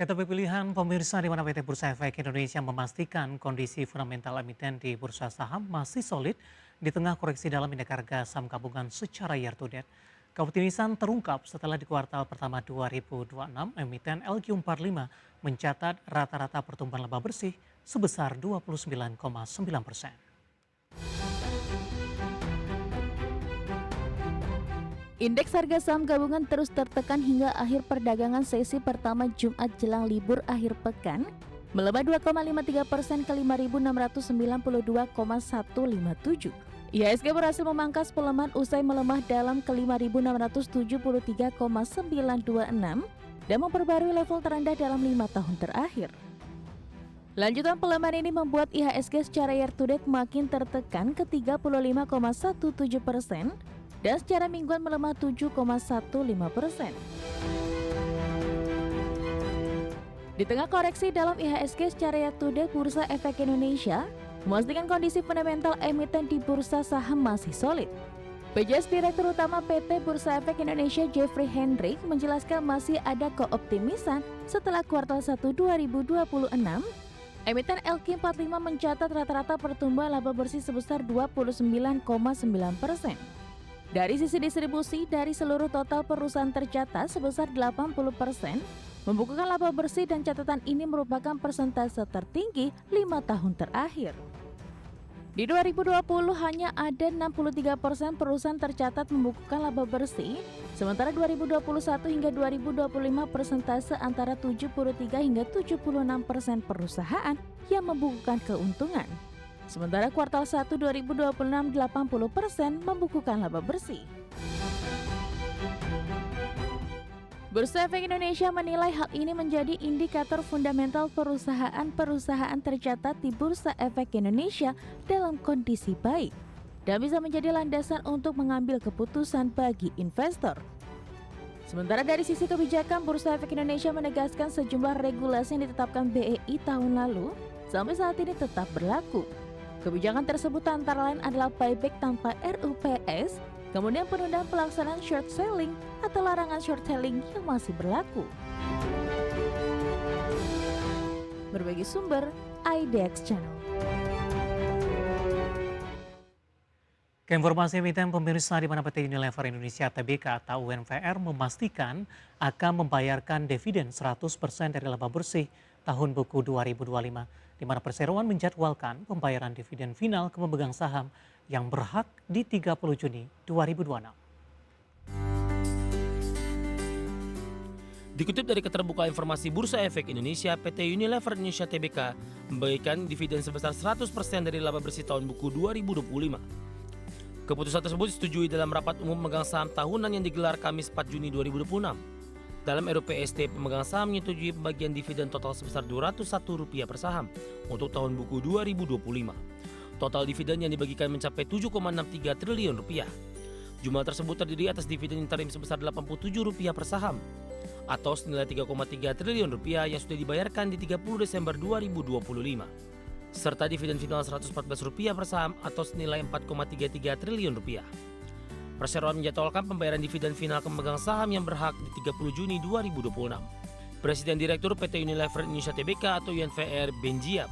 Tetapi pilihan pemirsa di mana PT Bursa Efek Indonesia memastikan kondisi fundamental emiten di bursa saham masih solid di tengah koreksi dalam indeks harga saham gabungan secara year to date. Keoptimisan terungkap setelah di kuartal pertama 2026 emiten LQ45 mencatat rata-rata pertumbuhan laba bersih sebesar 29,9%. Indeks harga saham gabungan terus tertekan hingga akhir perdagangan sesi pertama Jumat jelang libur akhir pekan, melemah 2,53% ke 5.692,157. IHSG berhasil memangkas pelemahan usai melemah dalam ke 5.673,926 dan memperbarui level terendah dalam 5 tahun terakhir. Lanjutan pelemahan ini membuat IHSG secara year to date makin tertekan ke 35,17%, dan secara mingguan melemah 7,15%. Di tengah koreksi dalam IHSG secara year to date, Bursa Efek Indonesia memastikan kondisi fundamental emiten di bursa saham masih solid. PJS Direktur Utama PT Bursa Efek Indonesia Jeffrey Hendrik menjelaskan masih ada keoptimisan setelah kuartal 1 2026, emiten LQ45 mencatat rata-rata pertumbuhan laba bersih sebesar 29,9%. Dari sisi distribusi, dari seluruh total perusahaan tercatat sebesar 80%, membukukan laba bersih dan catatan ini merupakan persentase tertinggi 5 tahun terakhir. Di 2020 hanya ada 63% perusahaan tercatat membukukan laba bersih, sementara 2021 hingga 2025 persentase antara 73 hingga 76% perusahaan yang membukukan keuntungan. Sementara kuartal 1 2026 80% membukukan laba bersih. Bursa Efek Indonesia menilai hal ini menjadi indikator fundamental perusahaan-perusahaan tercatat di Bursa Efek Indonesia dalam kondisi baik dan bisa menjadi landasan untuk mengambil keputusan bagi investor. Sementara dari sisi kebijakan, Bursa Efek Indonesia menegaskan sejumlah regulasi yang ditetapkan BEI tahun lalu sampai saat ini tetap berlaku. Kebijakan tersebut antara lain adalah buyback tanpa RUPS, kemudian penundaan pelaksanaan short selling atau larangan short selling yang masih berlaku. Berbagi sumber, IDX Channel. Keinformasi emiten pemirsa di mana PT Unilever Indonesia Tbk atau UNVR memastikan akan membayarkan dividen 100% dari laba bersih tahun buku 2025, di mana perseroan menjadwalkan pembayaran dividen final ke pemegang saham yang berhak di 30 Juni 2026. Dikutip dari keterbukaan informasi Bursa Efek Indonesia, PT Unilever Indonesia Tbk membagikan dividen sebesar 100% dari laba bersih tahun buku 2025. Keputusan tersebut disetujui dalam rapat umum pemegang saham tahunan yang digelar Kamis 4 Juni 2026. Dalam RUPST, pemegang saham menyetujui pembagian dividen total sebesar Rp201 per saham untuk tahun buku 2025. Total dividen yang dibagikan mencapai Rp7,63 triliun. Jumlah tersebut terdiri atas dividen interim sebesar Rp87 per saham atau senilai Rp3,3 triliun yang sudah dibayarkan di 30 Desember 2025. Serta dividen final Rp114 per saham atau senilai Rp4,33 triliun. Perseroan menjadwalkan pembayaran dividen final ke pemegang saham yang berhak di 30 Juni 2026. Presiden Direktur PT Unilever Indonesia Tbk atau UNVR Benjiab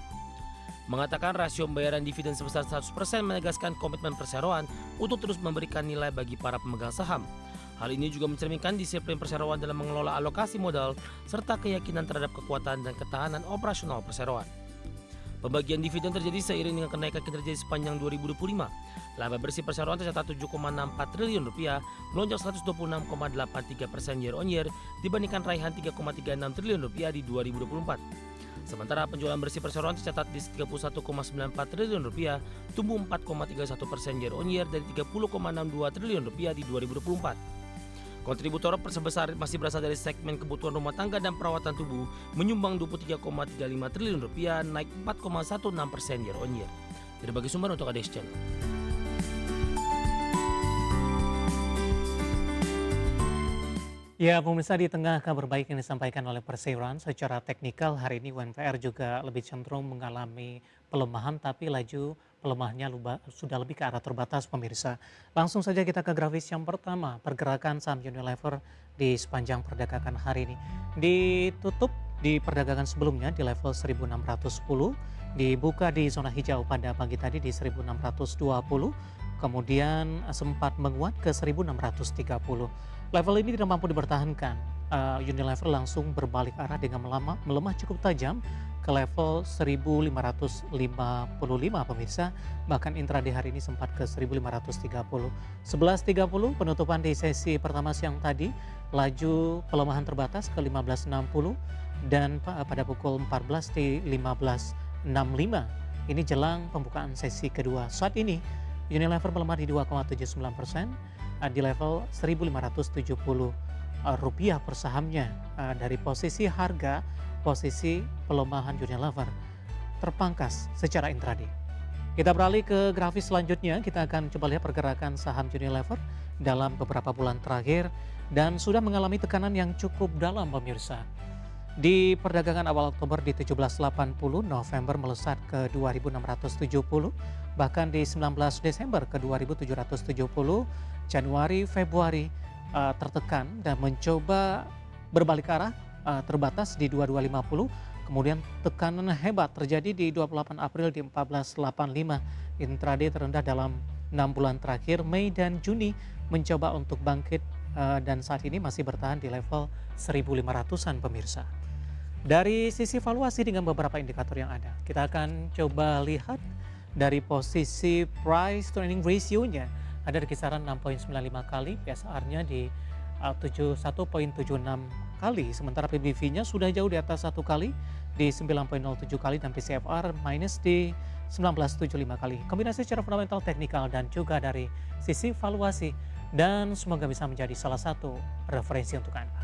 mengatakan rasio pembayaran dividen sebesar 100% menegaskan komitmen perseroan untuk terus memberikan nilai bagi para pemegang saham. Hal ini juga mencerminkan disiplin perseroan dalam mengelola alokasi modal serta keyakinan terhadap kekuatan dan ketahanan operasional perseroan. Pembagian dividen terjadi seiring dengan kenaikan kinerja sepanjang 2025. Laba bersih perseroan tercatat Rp7,64 triliun, melonjak 126,83% year on year dibandingkan raihan Rp3,36 triliun di 2024. Sementara penjualan bersih perseroan tercatat di Rp31,94 triliun, tumbuh 4,31% year on year dari Rp30,62 triliun di 2024. Kontributor sebesar masih berasal dari segmen kebutuhan rumah tangga dan perawatan tubuh, menyumbang Rp23,35 triliun, naik 4,16% year on year. Berbagi sumber untuk IDX Channel. Ya, pemirsa, di tengah kabar baik yang disampaikan oleh perseroan secara teknikal, hari ini UNVR juga lebih cenderung mengalami pelemahan, tapi laju pelemahannya sudah lebih ke arah terbatas, pemirsa. Langsung saja kita ke grafis yang pertama, pergerakan saham Unilever di sepanjang perdagangan hari ini. Ditutup di perdagangan sebelumnya di level 1610, dibuka di zona hijau pada pagi tadi di 1620, kemudian sempat menguat ke 1630. Level ini tidak mampu dipertahankan. Unilever langsung berbalik arah dengan melemah cukup tajam ke level 1555 pemirsa, bahkan intraday hari ini sempat ke 1530. 11.30 penutupan di sesi pertama siang tadi, laju pelemahan terbatas ke 1560 dan pada pukul 14 di 1565. Ini jelang pembukaan sesi kedua. Saat ini Unilever melemah di 2,79% di level 1.570 rupiah per sahamnya. Dari posisi harga, posisi pelemahan Unilever terpangkas secara intraday. Kita beralih ke grafis selanjutnya, kita akan coba lihat pergerakan saham Unilever dalam beberapa bulan terakhir dan sudah mengalami tekanan yang cukup dalam pemirsa. Di perdagangan awal Oktober di 1780, November melesat ke 2670, bahkan di 19 Desember ke 2770, Januari, Februari tertekan dan mencoba berbalik arah terbatas di 2250, kemudian tekanan hebat terjadi di 28 April di 1485, intraday terendah dalam 6 bulan terakhir, Mei dan Juni mencoba untuk bangkit dan saat ini masih bertahan di level 1500-an pemirsa. Dari sisi valuasi dengan beberapa indikator yang ada, kita akan coba lihat dari posisi price to earning ratio-nya ada di kisaran 6,95 kali, PSR-nya di 1,76 kali, sementara PBV-nya sudah jauh di atas 1 kali di 9,07 kali dan PCFR minus di 19,75 kali. Kombinasi secara fundamental, teknikal dan juga dari sisi valuasi, dan semoga bisa menjadi salah satu referensi untuk Anda.